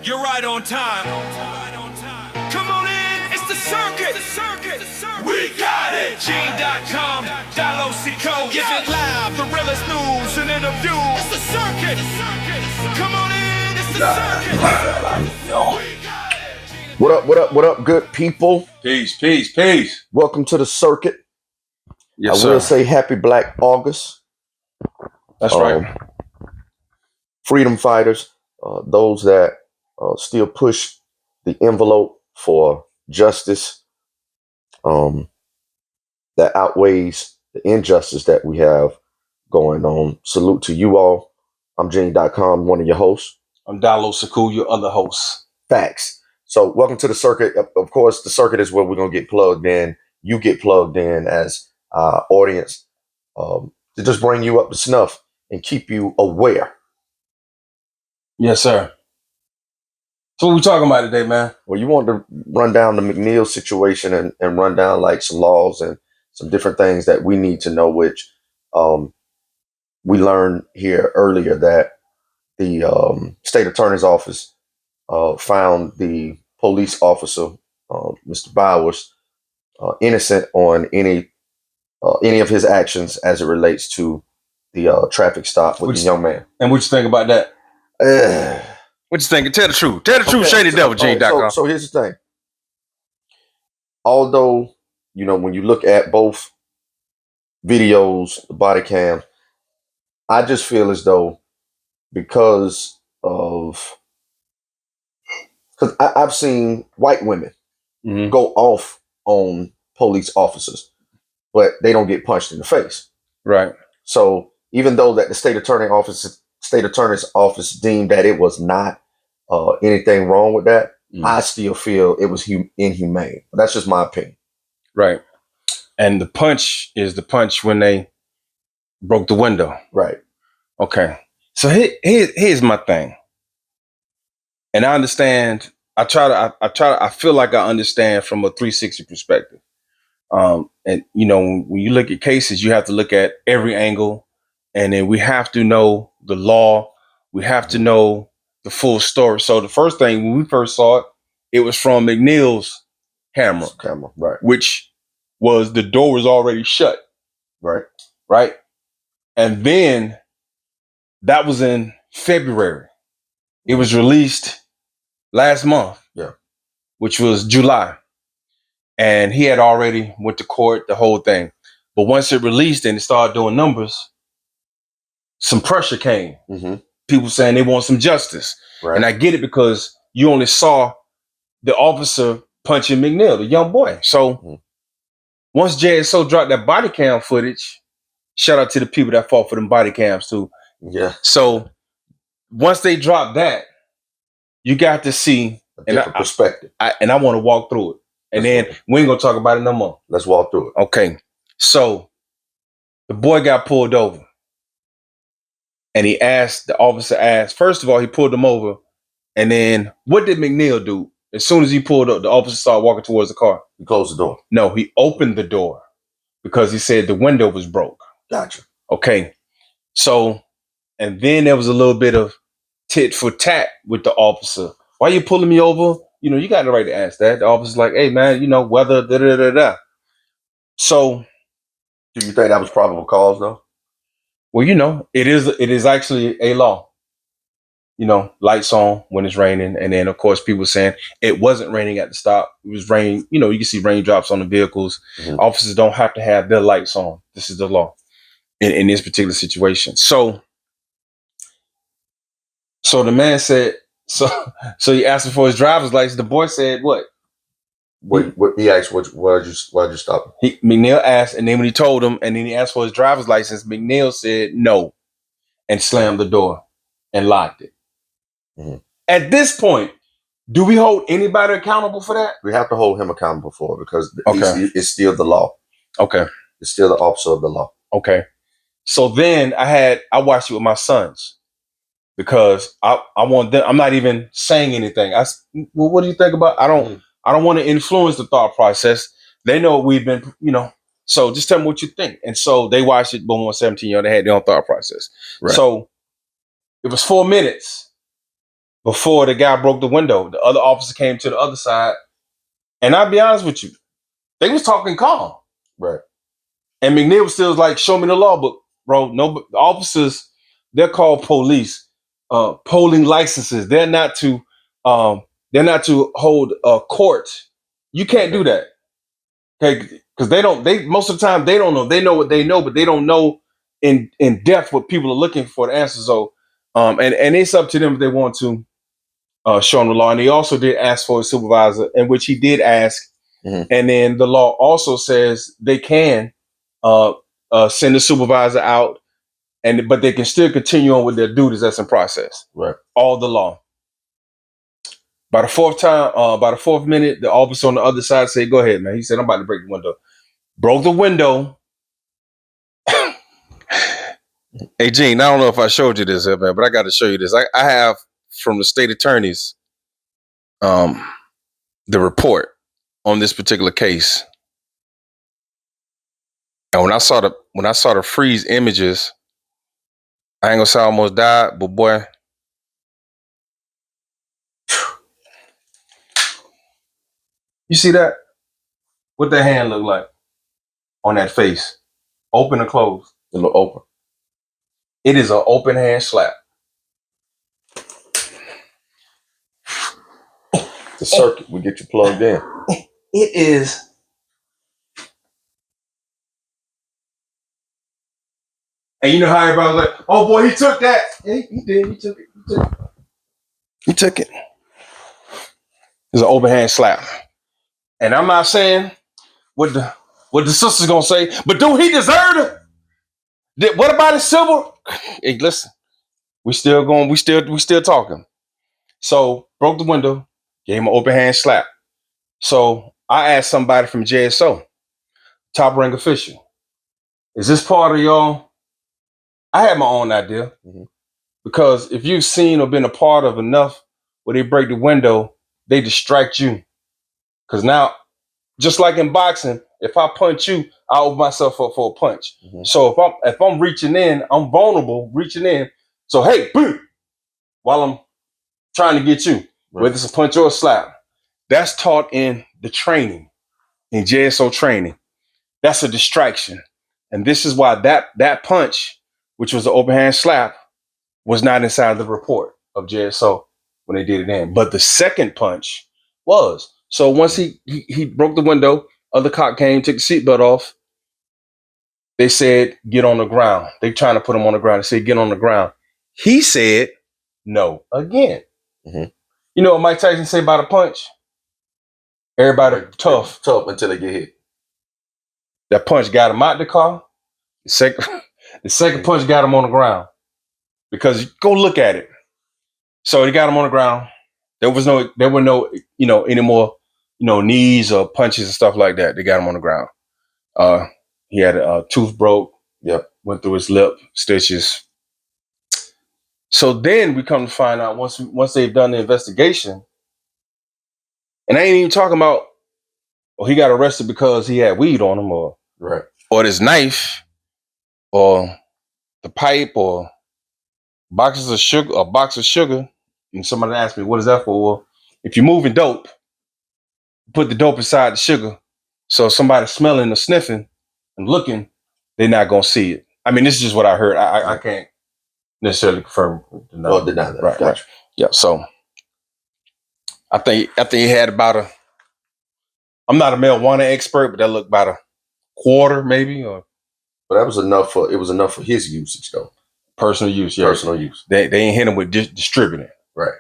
You're right on time. Come on in, it's the circuit. We got it. Dot Com, Diallo-Sekou. Give it live, the realest news and interviews. It's the circuit. Come on in, it's the circuit. What up, good people? Peace. Welcome to the circuit. Yes, I will sir. say happy Black August. That's right. Freedom fighters, those that still push the envelope for justice that outweighs the injustice that we have going on. Salute to you all. I'm Dot Com, one of your hosts. I'm Diallo-Sekou, your other host. Facts. So welcome to the circuit. Of course, the circuit is where we're going to get plugged in. You get plugged in as audience to just bring you up to snuff and keep you aware. Yes, sir. So what we talking about today, man? Well, you want to run down the McNeil situation and run down like some laws and some different things that we need to know, which we learned here earlier that the state attorney's office found the police officer, Mr. Bowers, innocent on any of his actions as it relates to the traffic stop with the young man. And what you think about that? What you think? Tell the truth. Tell the truth. Okay, Shady devil, Gene.com. So here's the thing. Although, when you look at both videos, the body cam, I just feel as though because I've seen white women go off on police officers, but they don't get punched in the face. Right. So even though that the state attorney's office deemed that it was not anything wrong with that, I still feel it was inhumane. That's just my opinion. Right. And the punch is the punch when they broke the window. Right. Okay. So here's my thing. And I understand. I feel like I understand from a 360 perspective. And when you look at cases, you have to look at every angle, and then we have to know the law. We have to know the full story. So the first thing, when we first saw it, it was from McNeil's camera, right? Which was the door was already shut, right. And then that was in February. It was released last month, which was July. And he had already went to court, the whole thing. But once it released and it started doing numbers, some pressure came. People saying they want some justice. Right. And I get it because you only saw the officer punching McNeil, the young boy. So once JSO dropped that body cam footage, shout out to the people that fought for them body cams too. Yeah. So once they dropped that, you got to see a different perspective. I want to walk through it. And then we ain't gonna talk about it no more. Let's walk through it. Okay. So the boy got pulled over. And the officer asked, first of all, he pulled him over. And then what did McNeil do? As soon as he pulled up, the officer started walking towards the car. He closed the door. No, he opened the door because he said the window was broke. Gotcha. Okay. So, and then there was a little bit of tit for tat with the officer. Why you pulling me over? You got the right to ask that. The officer's like, hey, man, whether da-da-da-da. So. Do you think that was probable cause, though? Well, it is actually a law. Lights on when it's raining. And then, of course, people saying it wasn't raining at the stop. It was rain. You can see raindrops on the vehicles. Officers don't have to have their lights on. This is the law in this particular situation. So the man said, so he asked him for his driver's license. The boy said, what? What he asked, why'd you stop him? McNeil asked, and then when he told him, and then he asked for his driver's license, McNeil said no and slammed the door and locked it. At this point, do we hold anybody accountable for that? We have to hold him accountable for it because it's still the law. Okay. It's still the officer of the law. Okay. So then I watched it with my sons because I want them. I'm not even saying anything. Well, what do you think about? I don't want to influence the thought process. They know we've been, so just tell me what you think. And so they watched it, boom, 17, they had their own thought process. Right. So it was 4 minutes. before the guy broke the window. The other officer came to the other side. And I'll be honest with you, they was talking calm. Right. And McNeil was still like, show me the law book, bro. No, the officers, they're called police, polling licenses. They're not to hold a court. You can't do that. Okay. Because they most of the time they don't know. They know what they know, but they don't know in depth what people are looking for the answer. So and it's up to them if they want to show them the law. And he also did ask for a supervisor, in which he did ask. Mm-hmm. And then the law also says they can send the supervisor out, but they can still continue on with their duties that's in process. Right. All the law. By the fourth minute, the officer on the other side said, "Go ahead, man." He said, "I'm about to break the window." Broke the window. Hey, Gene, I don't know if I showed you this, man, but I got to show you this. I have from the state attorneys the report on this particular case. And when I saw the freeze images, I ain't gonna say I almost died, but boy, you see that? What that hand look like on that face? Open or closed? It look open. It is an open hand slap. The circuit, we get you plugged in. It is. And you know how everybody was like, "Oh boy, he took that." Yeah, he did. He took it. He took it. It's an open hand slap. And I'm not saying what the sister's gonna say, but do he deserve it? What about his civil? Hey, listen, we still talking. So broke the window, gave him an open hand slap. So I asked somebody from JSO, top rank official, is this part of y'all? I had my own idea. Mm-hmm. Because if you've seen or been a part of enough where they break the window, they distract you. Because now, just like in boxing, if I punch you, I open myself up for a punch. Mm-hmm. So if I'm reaching in, I'm vulnerable, reaching in. So hey, boom, while I'm trying to get you, right. Whether it's a punch or a slap. That's taught in the training, in JSO training. That's a distraction. And this is why that punch, which was an open hand slap, was not inside the report of JSO when they did it in. But the second punch was. So once he broke the window, other cop came, took the seatbelt off. They said, get on the ground. They trying to put him on the ground. They said, get on the ground. He said, no, again. Mm-hmm. You know what Mike Tyson say about a punch? Everybody tough. Tough until they get hit. That punch got him out the car. The second punch got him on the ground. Because go look at it. So they got him on the ground. There were no, any more, knees or punches and stuff like that. They got him on the ground. He had a tooth broke. Yep. Went through his lip, stitches. So then we come to find out once they've done the investigation, and I ain't even talking about, he got arrested because he had weed on him or this knife or the pipe or box of sugar. And somebody asked me, what is that for? Well, if you're moving dope, put the dope inside the sugar. So if somebody's smelling or sniffing and looking, they're not going to see it. I mean, this is just what I heard. I can't necessarily confirm. Deny that. Right, gotcha. Right. Yeah, so I think he had about I'm not a marijuana expert, but that looked about a quarter maybe. But that was enough for his usage though. Personal use, yeah. Personal use. They ain't hit him with distributing. Right.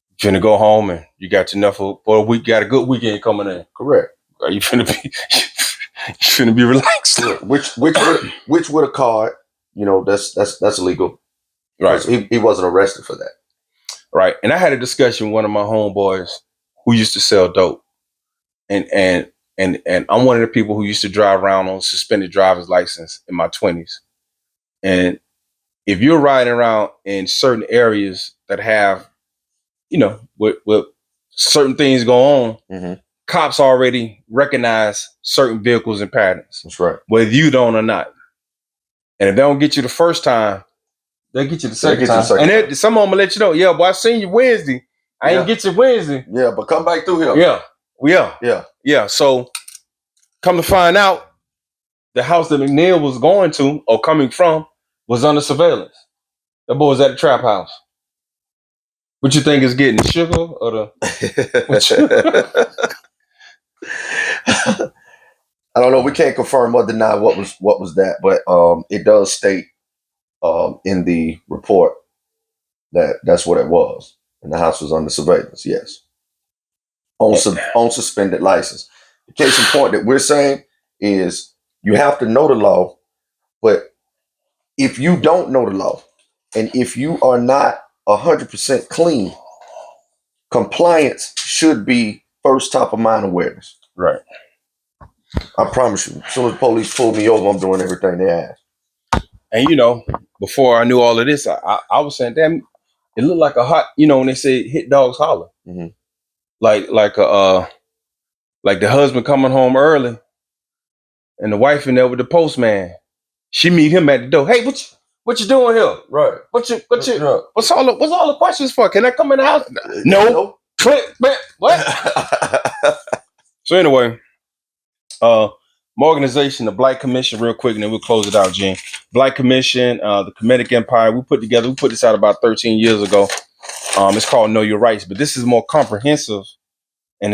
You finna go home and you got enough for a week. Got a good weekend coming in. Correct. You finna be relaxed. Yeah. Which with a card, that's illegal. Right. He wasn't arrested for that. Right. And I had a discussion with one of my homeboys who used to sell dope, and I'm one of the people who used to drive around on suspended driver's license in my 20s, and if you're riding around in certain areas that have, with certain things go on, mm-hmm. Cops already recognize certain vehicles and patterns. That's right. Whether you don't or not. And if they don't get you the first time, They get you the second time. And some of them will let you know, yeah, boy, I seen you Wednesday. I ain't get you Wednesday. Yeah, but come back through here. Yeah. So come to find out, the house that McNeil was going to or coming from was under surveillance. That boy was at the trap house. What you think is getting, the sugar or the? I don't know. We can't confirm or deny what was that, but it does state in the report that's what it was, and the house was under surveillance. Yes, on suspended license. The case in point that we're saying is you have to know the law, but if you don't know the law, and if you are not 100% clean, compliance should be first top of mind awareness. Right. I promise you. As soon as the police pull me over, I'm doing everything they ask. And before I knew all of this, I was saying, damn, it looked like a hot. When they say hit dogs holler, mm-hmm. like the husband coming home early, and the wife in there with the postman. She meet him at the door. Hey, what you doing here? Right. What's all the questions for? Can I come in the house? No. Click. What? So anyway, my organization, the Black Commission, real quick, and then we'll close it out, Gene. Black Commission, the Kemetic Empire, we put this out about 13 years ago. It's called Know Your Rights, but this is more comprehensive, and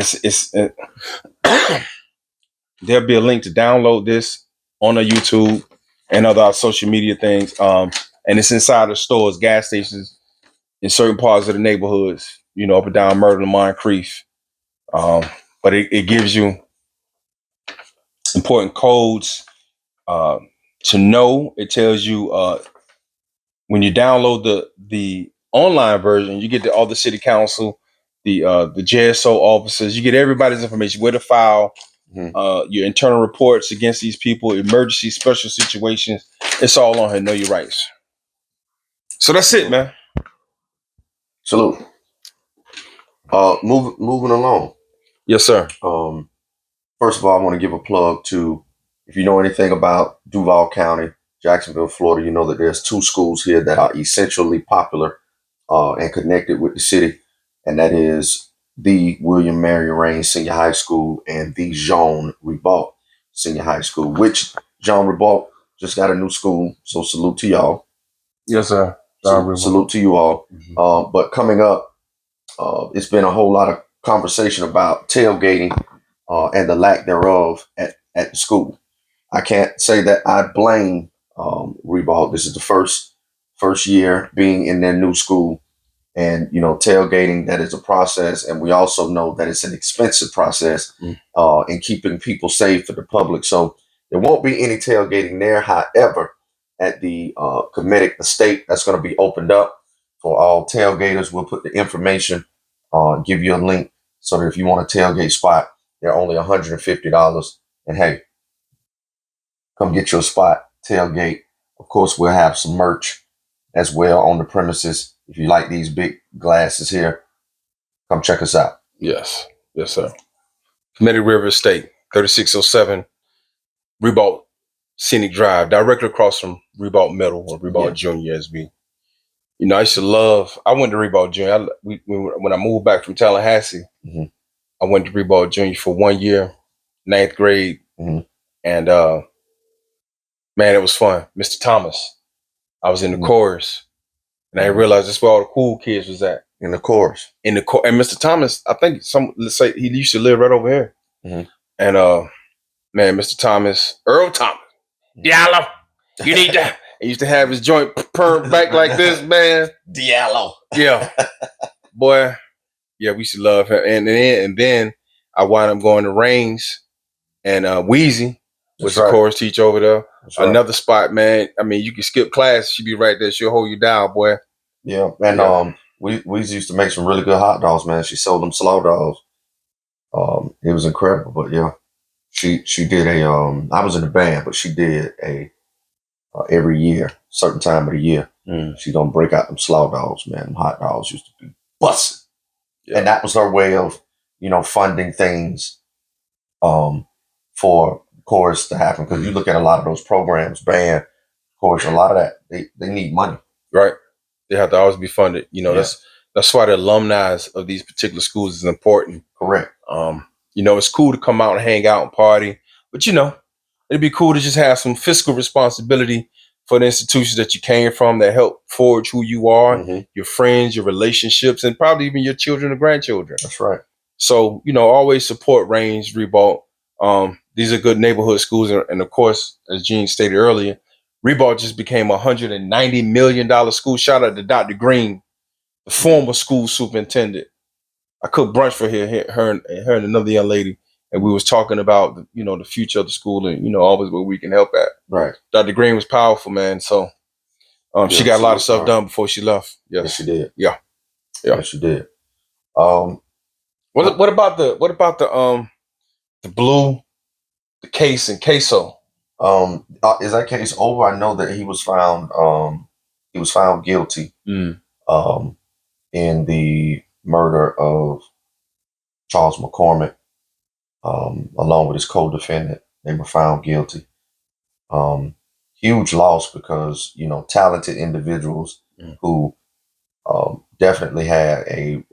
there'll be a link to download this on our YouTube and other social media things. And it's inside the stores, gas stations, in certain parts of the neighborhoods, up and down Myrtle and Moncrief. But it gives you important codes to know. It tells you when you download the online version, you get all the city council, the JSO officers, you get everybody's information, where to file, your internal reports against these people, emergency, special situations. It's all on here. Know Your Rights. So that's it, man. Salute. Moving along. Yes, sir. First of all, I want to give a plug to, if you know anything about Duval County, Jacksonville, Florida, you know that there's 2 schools here that are essentially popular and connected with the city, and that is the William Mary Raines Senior High School and the Jean Ribault Senior High School, which Jean Ribault just got a new school, so salute to y'all. Yes, sir. Salute to you all. Mm-hmm. But coming up, it's been a whole lot of conversation about tailgating and the lack thereof at the school. I can't say that I blame Ribault. This is the first year being in their new school, and tailgating, that is a process, and we also know that it's an expensive process in keeping people safe for the public. So there won't be any tailgating there. However, at the Kemetic estate, that's going to be opened up for all tailgaters. We'll put the information, give you a link, so that if you want a tailgate spot, they're only $150. And hey, come get your spot, tailgate. Of course, we'll have some merch as well on the premises. If you like these big glasses here, come check us out. Yes, sir. Kemetic River Estate, 3607 Ribault Scenic Drive, directly across from Ribault Middle or Ribault Junior, as we. I used to love. I went to Ribault Junior. When I moved back from Tallahassee, I went to Ribault Junior for 1 year, 9th grade, and man, it was fun. Mr. Thomas, I was in the chorus. And I realized that's where all the cool kids was at. In the chorus. And Mr. Thomas, I think let's say he used to live right over here. Mm-hmm. And man, Mr. Thomas, Earl Thomas, Diallo, you need that. He used to have his joint permed back like this, man. Diallo. Yeah. Boy, yeah, we used to love him. And then I wound up going to Raines, and Wheezy was the chorus teacher over there. Right. Another spot, man. I mean, you can skip class. She'll be right there. She'll hold you down, boy. Yeah. And we used to make some really good hot dogs, man. She sold them slow dogs. It was incredible. But yeah, she did I was in the band, but she did every year, certain time of the year. She gonna break out them slow dogs, man. Them hot dogs used to be busting. Yeah. And that was her way of, funding things for chorus to happen, because you look at a lot of those programs, band, chorus, a lot of that they need money. Right. They have to always be funded. That's why the alumni of these particular schools is important. Correct. It's cool to come out and hang out and party, but it'd be cool to just have some fiscal responsibility for the institutions that you came from that help forge who you are, your friends, your relationships, and probably even your children and grandchildren. That's right. So, always support Range, Ribault. These are good neighborhood schools. And of course, as Gene stated earlier, Ribault just became a $190 million school. Shout out to Dr. Green, the former school superintendent. I cooked brunch for her and another young lady, and we was talking about the future of the school and always where we can help at. Right. Dr. Green was powerful, man. So she got a lot of stuff done before she left. Yes, she did. Yeah. Yes, she did. What about the blue, the case and queso? Is that case over? I know that he was found guilty in the murder of Charles McCormick, along with his co-defendant. They were found guilty. Huge loss because talented individuals who definitely had a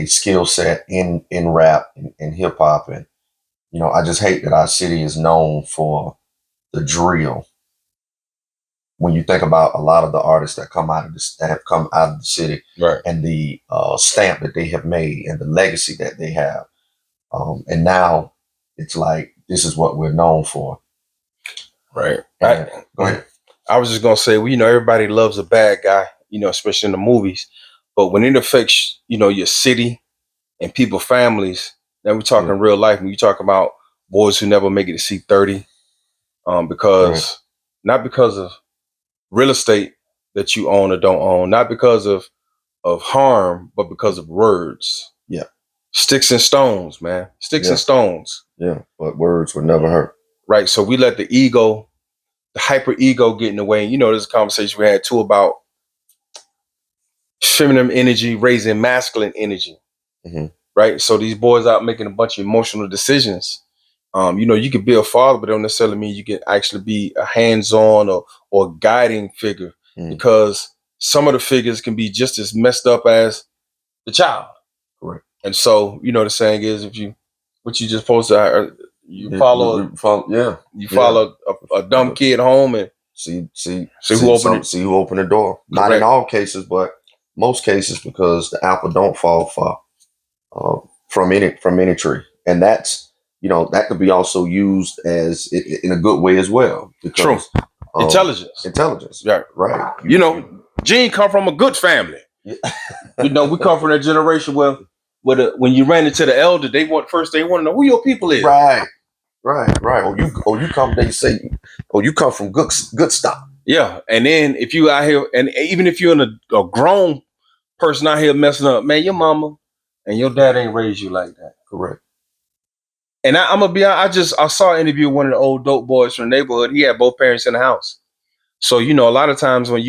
skill set in rap and hip hop, and I just hate that our city is known for the drill. When you think about a lot of the artists that have come out of the city, right, and the stamp that they have made and the legacy that they have, and now it's like this is what we're known for. Right. Go ahead. I was just gonna say, everybody loves a bad guy, especially in the movies. But when it affects, your city and people's families, then we're talking real life. When you talk about boys who never make it to see 30, because not because of real estate that you own or don't own, not because of harm, but because of words. Yeah. Sticks and stones, man. Sticks and stones. Yeah, but words would never hurt. Right. So we let the ego, the hyper ego get in the way. And there's a conversation we had too about feminine energy raising masculine energy. Right. So these boys out making a bunch of emotional decisions. You can be a father, but don't necessarily mean you can actually be a hands-on or guiding figure, because some of the figures can be just as messed up as the child. Correct. And so, the saying is, what you just posted, you follow a dumb kid home and see who opened the door. Not in all cases, but most cases, because the apple don't fall far from any tree, and that's that could be also used as in a good way as well. Because, true. Intelligence. Yeah. Right. Gene come from a good family. Yeah. We come from a generation where when you ran into the elder, they want to know who your people is. Right. You come. They say, you come from good stock. Yeah, and then if you out here, and even if you're a grown person out here messing up, man, your mama and your dad ain't raised you like that. Correct. And I'm gonna be honest, I saw an interview with one of the old dope boys from the neighborhood. He had both parents in the house. So, a lot of times when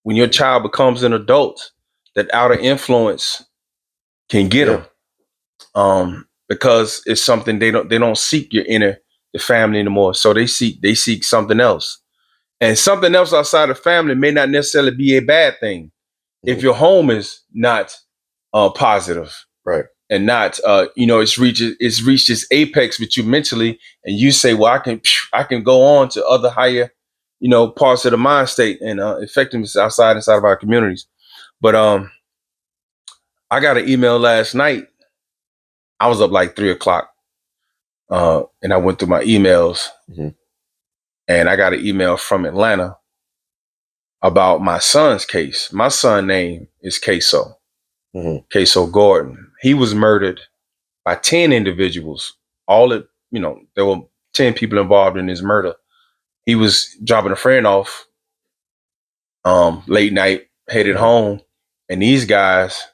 when your child becomes an adult, that outer influence can get them. Because it's something they don't seek the family anymore. So they seek something else. And something else outside of family may not necessarily be a bad thing if your home is not positive. Right. And not, it's reached its apex with you mentally, and you say, well, I can go on to other higher, parts of the mind state and effectiveness inside of our communities. But I got an email last night. I was up like 3:00, and I went through my emails, and I got an email from Atlanta about my son's case. My son's name is Queso. Queso Gordon. He was murdered by 10 individuals. There were 10 people involved in his murder. He was dropping a friend off late night, headed home, and these guys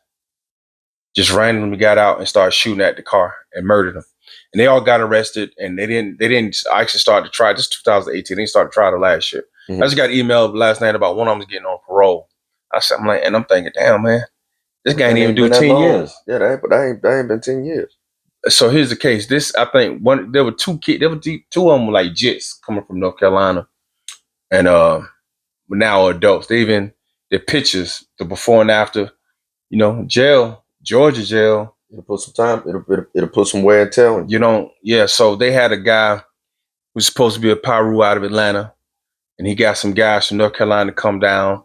just randomly got out and started shooting at the car and murdered him. And they all got arrested, and they didn't actually start to try. This is 2018. They started to try the last year. I just got an email last night about one of them was getting on parole. I'm thinking, damn, man, this guy ain't even do 10 years. Yeah, that ain't been 10 years. So here's the case. I think there were two kids. There were two of them were like jits coming from North Carolina, and now are adults. They even their pictures, the before and after. You know, jail, Georgia jail. It'll put some time. It'll put some wear and tear on you. You know, yeah. So they had a guy who's supposed to be a Pyru out of Atlanta, and he got some guys from North Carolina to come down,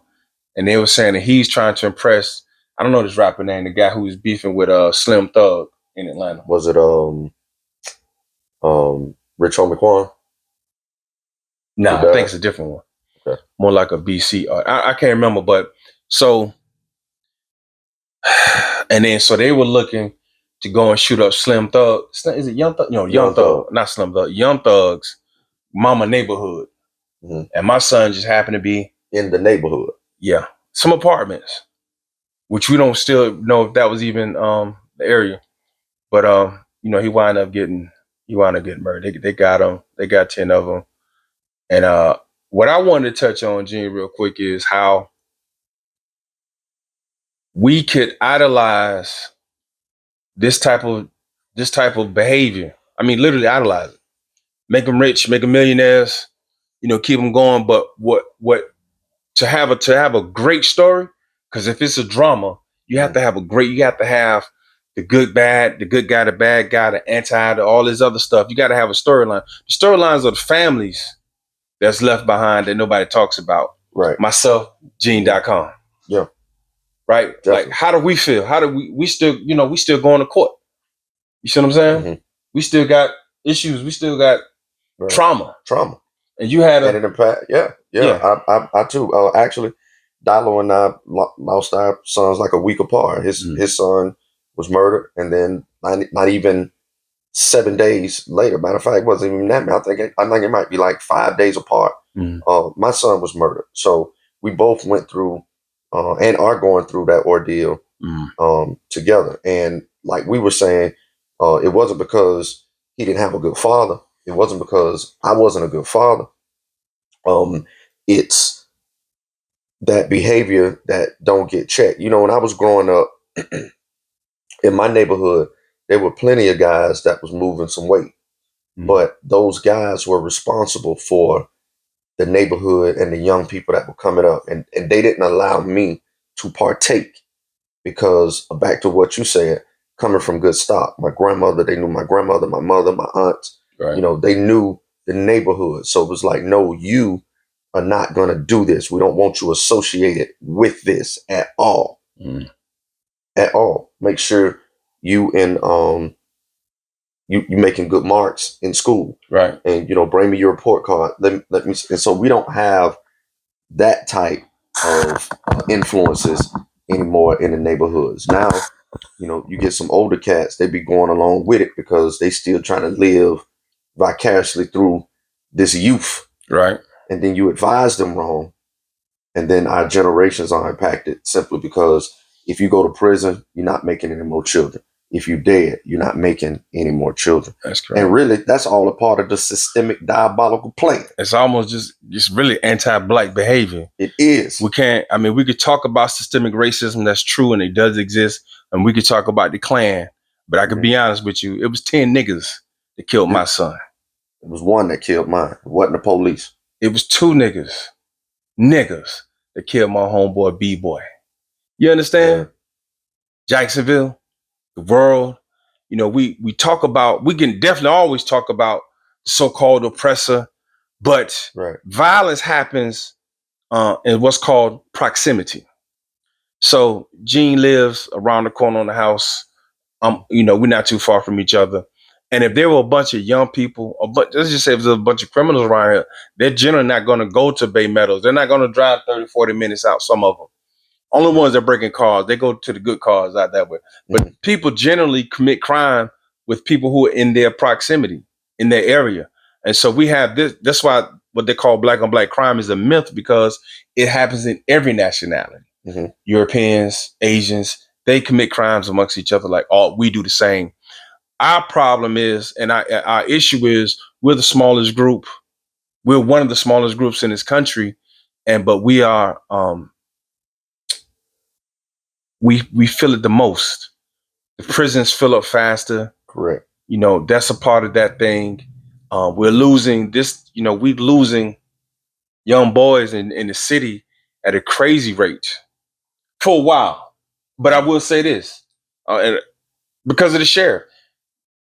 and they were saying that he's trying to impress. I don't know this rapper name, the guy who was beefing with Slim Thug in Atlanta. Was it Rich Homie Quan? No, I think it's a different one. Okay. More like a BC. I can't remember, but so, and then so they were looking to go and shoot up Slim Thug. Is it Young Thug? No, Young Thug, not Slim Thug. Young Thug's mama neighborhood. Mm-hmm. And my son just happened to be in the neighborhood. Yeah. Some apartments, which we don't still know if that was even the area. But you know, he wound up getting murdered. They got him. They got 10 of them. And what I wanted to touch on, Gene, real quick, is how we could idolize this type of behavior. I mean, literally idolize it. Make them rich, make them millionaires, you know, keep them going. But what to have a great story, because if it's a drama, you have to have the good, bad, the good guy, the bad guy, the anti, all this other stuff. You got to have a storyline. The storylines are the families that's left behind that nobody talks about. Right. Myself, Gene.com. Yeah. Right. Definitely. Like, how do we feel? How do we still, you know, we still going to court. You see what I'm saying? Mm-hmm. We still got issues. We still got trauma. And you had an impact. Yeah. I too. Actually, Diallo and I lost our sons like a week apart. His son was murdered, and then not even 7 days later. Matter of fact, it wasn't even that. I think it might be like 5 days apart. My son was murdered. So we both went through and are going through that ordeal together. And like we were saying, it wasn't because he didn't have a good father. It wasn't because I wasn't a good father. It's that behavior that don't get checked. You know, when I was growing up in my neighborhood, there were plenty of guys that was moving some weight, but those guys were responsible for the neighborhood and the young people that were coming up, and they didn't allow me to partake because back to what you said, coming from good stock. My grandmother, they knew my grandmother, my mother, my aunts. Right. You know, they knew the neighborhood, so it was like, no, you are not going to do this. We don't want you associated with this at all. At all. Make sure you you making good marks in school. Right. And, you know, bring me your report card. Let me. And so we don't have that type of influences anymore in the neighborhoods. Now, you know, you get some older cats, they be going along with it because they still trying to live vicariously through this youth. Right. And then you advise them wrong. And then our generations are impacted simply because if you go to prison, you're not making any more children. If you're dead, you're not making any more children. That's correct. And really, that's all a part of the systemic diabolical plan. It's almost just really anti-Black behavior. It is. We could talk about systemic racism. That's true, and it does exist. And we could talk about the Klan. But I could be honest with you, it was 10 niggas that killed my son. It was one that killed mine. It wasn't the police. It was 2 niggas that killed my homeboy B-Boy. You understand? Yeah. Jacksonville, the world. You know, we can definitely always talk about the so-called oppressor, but violence happens in what's called proximity. So Gene lives around the corner on the house. You know, we're not too far from each other. And if there were a bunch of young people, let's just say if there's a bunch of criminals around here, they're generally not going to go to Bay Meadows. They're not going to drive 30, 40 minutes out, some of them. Only ones that are breaking cars, they go to the good cars out that way. But people generally commit crime with people who are in their proximity, in their area. And so we have this. That's why what they call black on black crime is a myth, because it happens in every nationality. Europeans, Asians, they commit crimes amongst each other like we do the same. Our problem is, and our issue is, we're the smallest group. We're one of the smallest groups in this country, but we are we feel it the most. The prisons fill up faster. Correct. You know, that's a part of that thing. We're losing this. You know, we're losing young boys in the city at a crazy rate for a while. But I will say this, and because of the sheriff,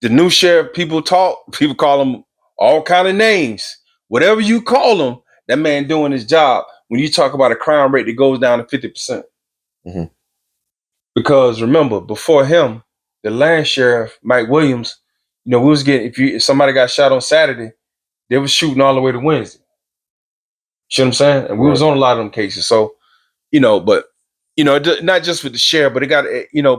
the new sheriff, people call him all kind of names. Whatever you call him, that man doing his job. When you talk about a crime rate that goes down to 50%. Mm-hmm. Because remember, before him, the last sheriff, Mike Williams, we was getting, if somebody got shot on Saturday, they was shooting all the way to Wednesday. You know what I'm saying? And we was on a lot of them cases. So, but, not just with the sheriff, but it got,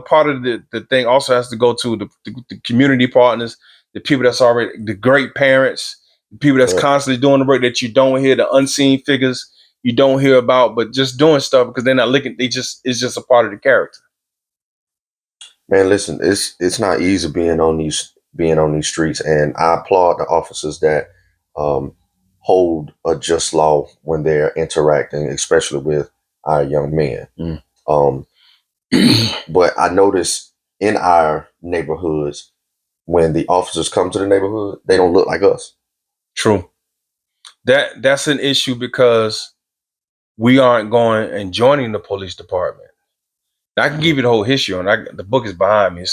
part of the thing also has to go to the community partners, the people that's already, the great parents, the people that's constantly doing the work that you don't hear, the unseen figures you don't hear about, but just doing stuff because they're not looking, it's just a part of the character. Man, listen, it's not easy being on these streets, and I applaud the officers that hold a just law when they're interacting, especially with our young men. But I notice in our neighborhoods, when the officers come to the neighborhood, they don't look like us. True. That's an issue because we aren't going and joining the police department. Now, I can give you the whole history on it. The book is behind me.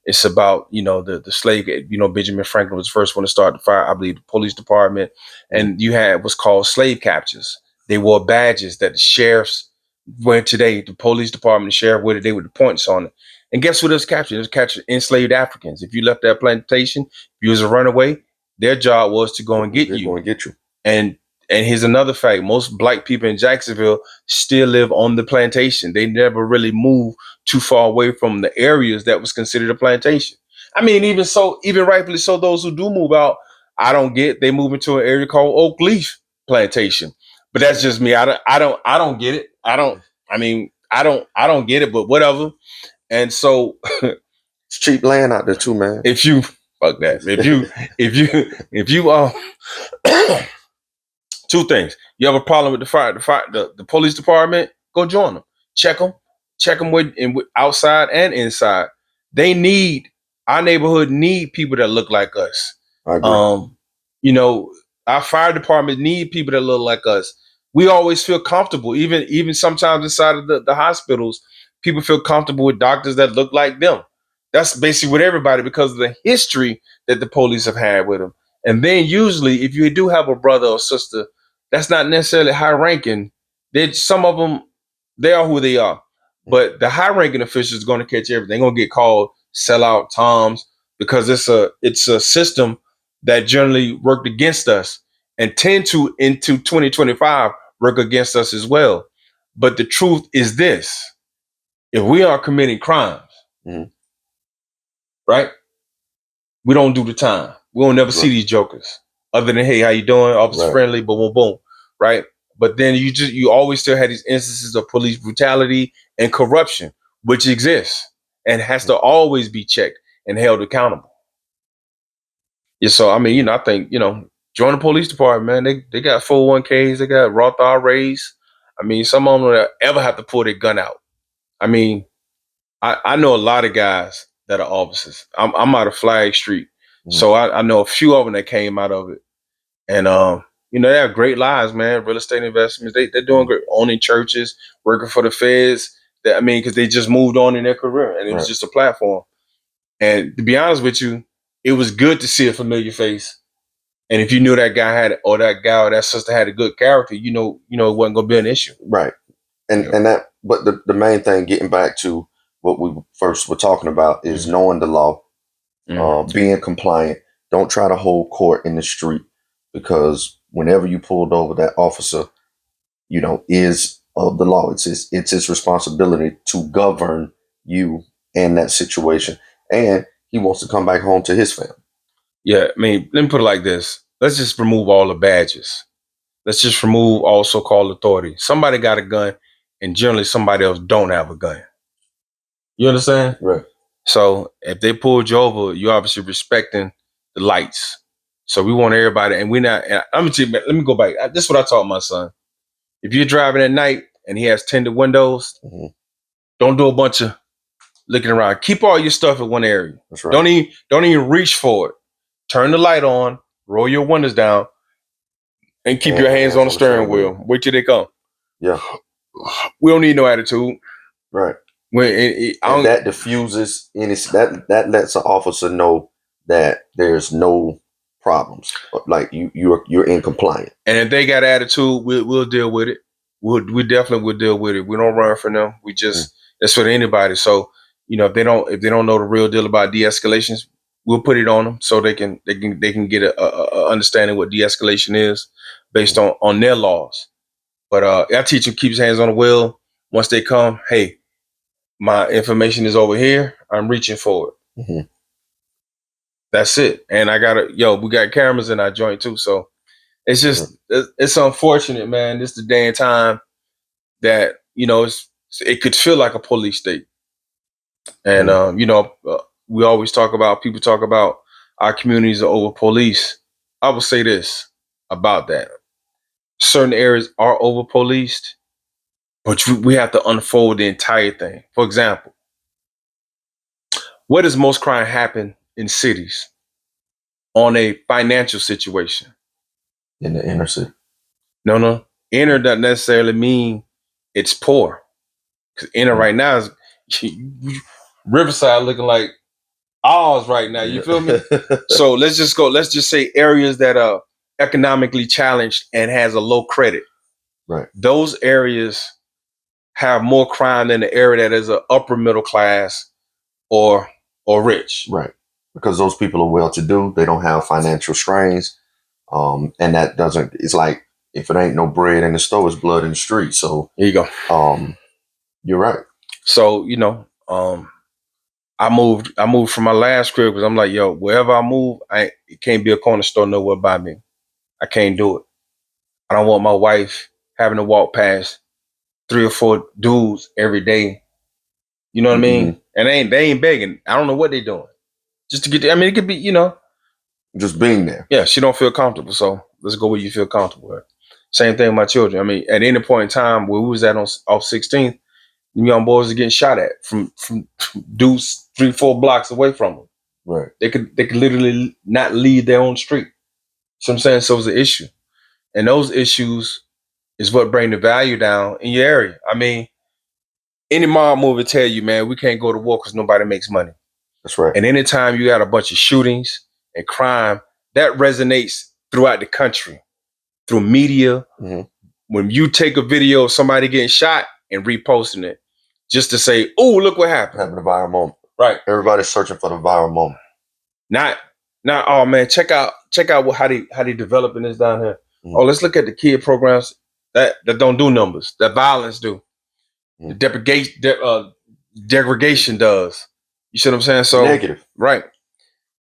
It's about, the slave, Benjamin Franklin was the first one to start the fire, I believe, the police department. And you had what's called slave captures. They wore badges that the sheriffs wear today. The police department, the sheriff wear today with the points on it. And guess what it was captured? It was captured enslaved Africans. If you left that plantation, if you was a runaway, their job was to go and get you. Go and get you. And here's another fact. Most black people in Jacksonville still live on the plantation. They never really moved too far away from the areas that was considered a plantation. I mean, even rightfully so, those who do move out, they move into an area called Oak Leaf Plantation. But that's just me. I don't get it. I don't get it, but whatever. And so it's cheap land out there too, man. If you fuck that. If you two things. You have a problem with the police department, go join them. Check them with outside and inside. Our neighborhood need people that look like us. I agree. Our fire department need people that look like us. We always feel comfortable, even sometimes inside of the hospitals, people feel comfortable with doctors that look like them. That's basically with everybody because of the history that the police have had with them. And then usually, if you do have a brother or sister that's not necessarily high ranking, some of them, they are who they are. But the high ranking official is going to catch everything. They're going to get called sellout Toms because it's a system that generally worked against us and tend to into 2025 work against us as well. But the truth is this: if we are committing crimes, right? We don't do the time. We don't never see these jokers. Other than, hey, how you doing? Officer friendly, boom, boom, boom. Right? But then you always still have these instances of police brutality and corruption, which exists and has to always be checked and held accountable. Yeah, so I mean, I think, join the police department, man. They got 401ks, they got Roth IRAs. I mean, some of them don't ever have to pull their gun out. I mean, I know a lot of guys that are officers. I'm out of Flag Street. So I know a few of them that came out of it. And, they have great lives, man. Real estate investments. They're doing great, owning churches, working for the feds. Because they just moved on in their career and it was just a platform. And to be honest with you, it was good to see a familiar face. And if you knew that guy had, or that guy or that sister had a good character, it wasn't going to be an issue. Right. And but the main thing, getting back to what we first were talking about, is knowing the law, being compliant. Don't try to hold court in the street, because whenever you pulled over, that officer, is of the law. It's his responsibility to govern you and that situation. And he wants to come back home to his family. Yeah, I mean, let me put it like this. Let's just remove all the badges. Let's just remove all so-called authority. Somebody got a gun, and generally somebody else don't have a gun. You understand? Right. So if they pulled you over, you're obviously respecting the lights. So we want everybody, and we're not. And I'm gonna tell you, let me go back. This is what I taught my son. If you're driving at night and he has tinted windows, don't do a bunch of looking around. Keep all your stuff in one area. That's right. Don't even reach for it. Turn the light on. Roll your windows down. And keep your hands on the steering wheel. Wait till they come. Yeah. We don't need no attitude. Right. And that diffuses that lets an officer know that there's no problems. Like you're in compliance. And if they got attitude, we'll deal with it. We definitely will deal with it. We don't run from them. We just that's for anybody. So, if they don't know the real deal about de-escalations, we'll put it on them so they can get a understanding what de-escalation is based on their laws. But I teach them keep his hands on the wheel. Once they come, hey, my information is over here. I'm reaching for it. Mm-hmm. That's it. And we got cameras in our joint too. So it's just, it's unfortunate, man. This is the day and time that, it could feel like a police state. And, we always people talk about our communities are over police. I will say this about that. Certain areas are over policed, but we have to unfold the entire thing. For example, where does most crime happen in cities on a financial situation? In the inner city. No. Inner doesn't necessarily mean it's poor. Because inner right now is Riverside looking like ours right now. You feel me? So let's just say areas that are economically challenged and has a low credit. Right. Those areas have more crime than the area that is an upper middle class or rich. Right. Because those people are well-to-do. They don't have financial strains. And that it's like, if it ain't no bread in the store, it's blood in the street. So here you go. You're right. So, I moved from my last crib because I'm like, yo, wherever I move, it can't be a corner store nowhere by me. I can't do it. I don't want my wife having to walk past 3 or 4 dudes every day. You know what I mean? And they ain't begging. I don't know what they're doing. Just to get there. I mean, it could be, just being there. Yeah, she don't feel comfortable. So let's go where you feel comfortable at. Same thing with my children. I mean, at any point in time where we was at off 16th, the young boys are getting shot at from dudes 3-4 blocks away from them. Right. They could literally not leave their own street. So I'm saying, so it's an issue. And those issues is what bring the value down in your area. I mean, any mob movie tell you, man, we can't go to war because nobody makes money. That's right. And anytime you got a bunch of shootings and crime, that resonates throughout the country, through media. Mm-hmm. When you take a video of somebody getting shot and reposting it, just to say, oh, look what happened. Having a viral moment. Right. Everybody's searching for the viral moment. Not, oh man, check out how they developing this down here. Mm-hmm. Oh, let's look at the kid programs that don't do numbers, that violence do. Mm-hmm. The degradation does. You see what I'm saying? So negative. Right.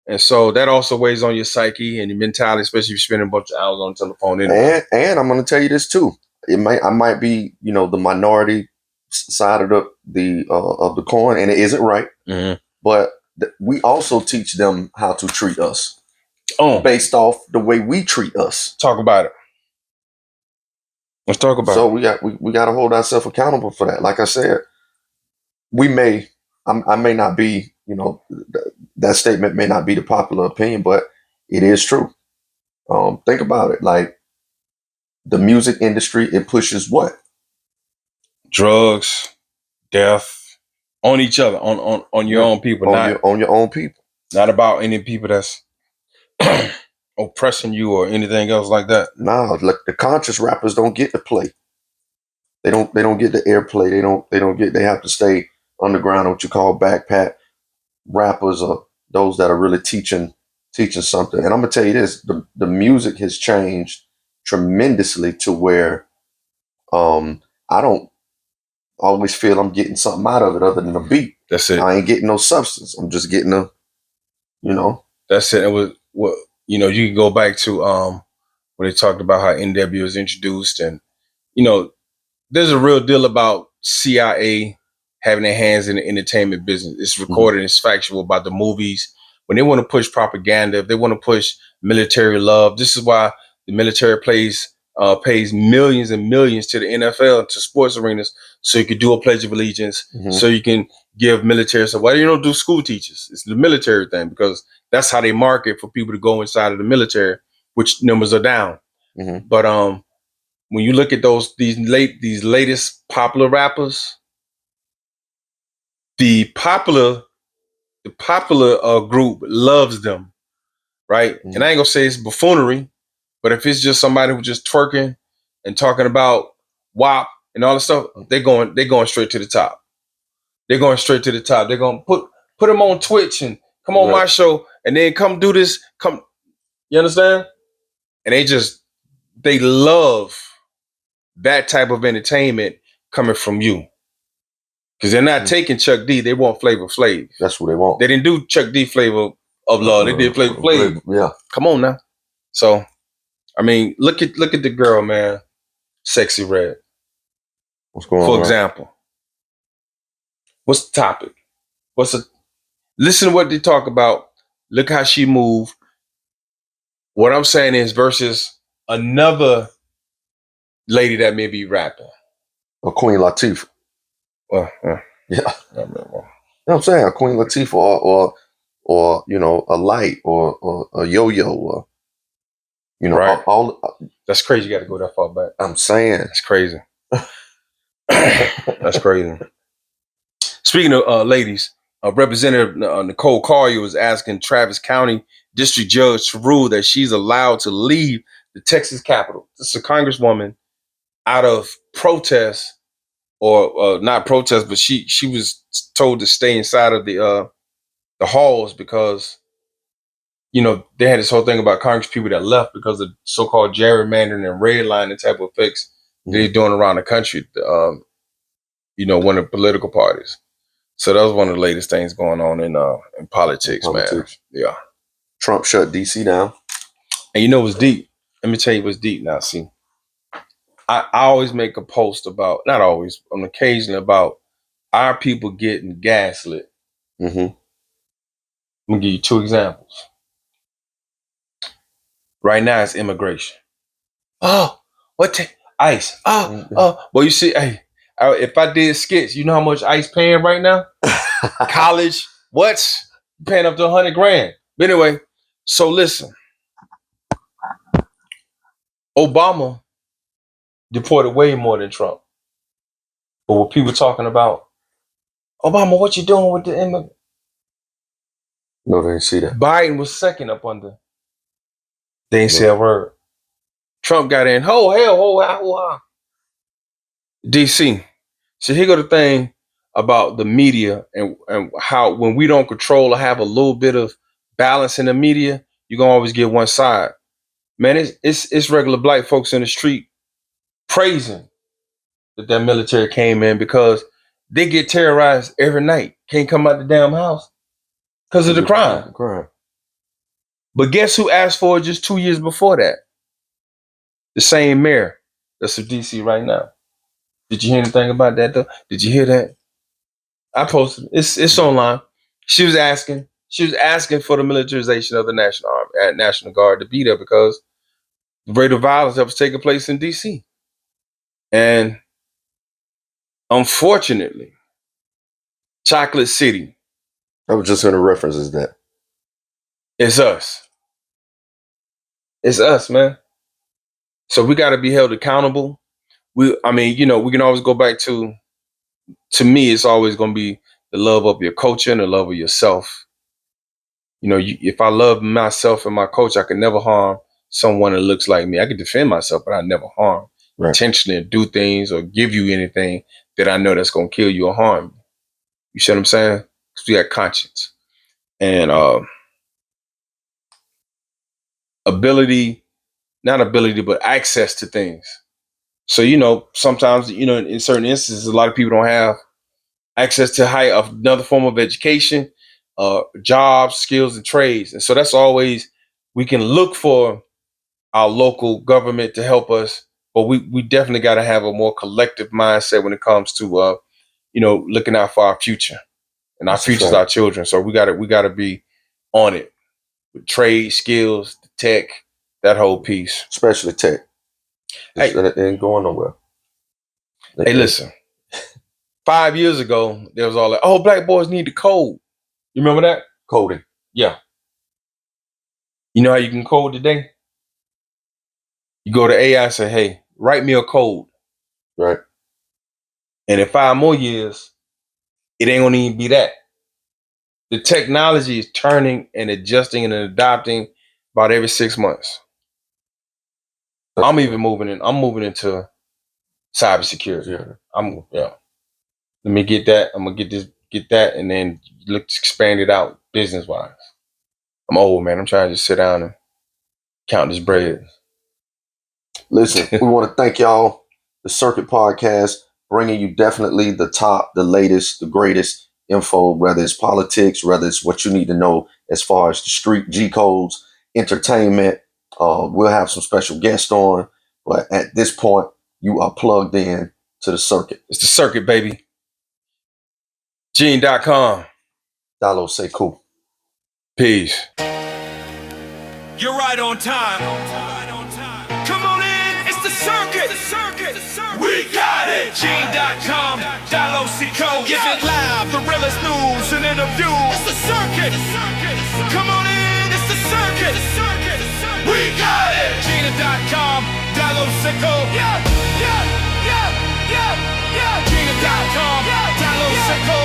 And so that also weighs on your psyche and your mentality, especially if you're spending a bunch of hours on the telephone. Anyway. And I'm going to tell you this too. I might be, the minority side of the coin, and it isn't right. Mm-hmm. But we also teach them how to treat us based off the way we treat us. Talk about it. Let's talk about it. So we got to hold ourselves accountable for that. Like I said, I may not be, that statement may not be the popular opinion, but it is true. Think about it. Like the music industry, it pushes what? Drugs, death on each other, on your own people, on your own people. Not about any people that's oppressing you or anything else like that. No, like the conscious rappers don't get to play. They don't get the airplay. They have to stay underground, what you call backpack rappers, or those that are really teaching something. And I'm gonna tell you this: the music has changed tremendously to where I don't always feel I'm getting something out of it other than a beat. That's it. I ain't getting no substance. I'm just getting That's it. It was what you can go back to when they talked about how NW was introduced, and there's a real deal about CIA having their hands in the entertainment business. It's recorded and it's factual about the movies. When they want to push propaganda, if they want to push military love, this is why the military pays millions and millions to the NFL, to sports arenas, so you can do a Pledge of Allegiance, so you can give military. So why you don't do school teachers? It's the military thing, because that's how they market for people to go inside of the military, which numbers are down. Mm-hmm. But when you look at these latest popular rappers, the popular group loves them, right? Mm-hmm. And I ain't gonna say it's buffoonery, but if it's just somebody who's just twerking and talking about WAP and all this stuff, they're going straight to the top. They're going straight to the top. They're gonna put them on Twitch and come on my show and then come do this. Come, you understand? And they love that type of entertainment coming from you. Because they're not taking Chuck D, they want Flavor Flav. That's what they want. They didn't do Chuck D Flavor of Love. They did Flavor Flav. Yeah. Come on now. So, I mean, look at the girl, man. Sexy Red. What's going on? For example. What's the topic? Listen to what they talk about. Look how she moved. What I'm saying is versus another lady that may be rapping. A Queen Latifah. Well, yeah. You know what I'm saying? A Queen Latifah or you know, a Light or a Yo-Yo or, you know, right. all that's crazy. You got to go that far back. I'm saying. That's crazy. That's crazy. Speaking of ladies, Representative Nicole Collier was asking Travis County District Judge to rule that she's allowed to leave the Texas Capitol. This is a congresswoman out of protest, or not protest, but she was told to stay inside of the halls because, you know, they had this whole thing about Congress people that left because of so-called gerrymandering and redlining type of effects they're doing around the country. You know, one of the political parties. So that was one of the latest things going on in politics, man. Yeah. Trump shut DC down. And you know what's deep? Let me tell you what's deep now. See, I always make a post about, not always, on occasion, about our people getting gaslit. Mm-hmm. I'm gonna give you two examples. Right now it's immigration. Oh, ICE? Well, you see, hey, if I did skits, you know how much ICE paying right now? College, paying up to $100,000. But anyway, so listen, Obama deported way more than Trump. But what people talking about, Obama, what you doing with the immigrant? No, they didn't see that. Biden was second up under. They ain't say a word. Trump got in, DC. So here go the thing about the media and how when we don't control or have a little bit of balance in the media, you're gonna always get one side. Man, it's regular black folks in the street praising that military came in because they get terrorized every night. Can't come out the damn house because of the crime. But guess who asked for it just 2 years before that? The same mayor that's in DC right now. Did you hear anything about that though? Did you hear that? I posted it. It's online. She was asking for the militarization of the National Army, National Guard to be there because the rate of violence that was taking place in DC. And unfortunately, Chocolate City. I was just going to reference that. It's us. It's us, man. So we got to be held accountable. We can always go back to me, it's always going to be the love of your culture and the love of yourself. You know, if I love myself and my culture, I can never harm someone that looks like me. I can defend myself, but I never harm intentionally and do things or give you anything that I know that's going to kill you or harm you. You see what I'm saying? Because we got conscience and but access to things. So, you know, sometimes, you know, in certain instances, a lot of people don't have access to another form of education, jobs, skills, and trades. And so that's always, we can look for our local government to help us, but we definitely got to have a more collective mindset when it comes to, looking out for our future. And our future is our children. So we got to be on it with trade, skills, tech, that whole piece. Especially tech. It ain't going nowhere. Hey, listen. 5 years ago, there was all like, oh, black boys need to code. You remember that? Coding. Yeah. You know how you can code today? You go to AI and say, hey, write me a code. Right. And in 5 more years, it ain't gonna even be that. The technology is turning and adjusting and adapting about every 6 months. I'm moving into cybersecurity. Yeah. Let me get that. I'm gonna get that, and then let's expand it out business wise. I'm old, man. I'm trying to just sit down and count this bread. Listen, we want to thank y'all, the Circuit Podcast, bringing you definitely the top, the latest, the greatest info, whether it's politics, whether it's what you need to know as far as the street G codes, entertainment. We'll have some special guests on, but at this point, you are plugged in to the Circuit. It's the Circuit, baby. Gene.com. Diallo-Sekou. Peace. You're right on time. Come on in, it's the Circuit. We got it. Gene.com, Diallo-Sekou. Give it live, the realest news and interviews. It's the Circuit. Come on in, it's the Circuit. We got it. Gene.com, Diallo-Sekou. Gene.com, Diallo-Sekou.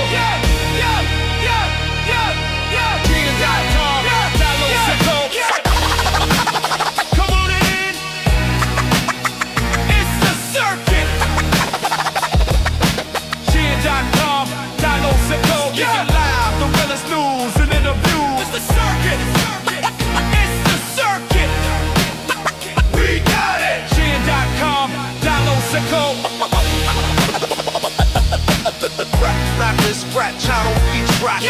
Gene.com, Diallo-Sekou. Come on in, it's the Circuit. Gene.com, Diallo-Sekou. Give it live, the realest news and interviews. It's the Circuit. It's the Circuit. We got it. Gene.com, Diallo-Sekou. Rappers, rap channel, beats rock.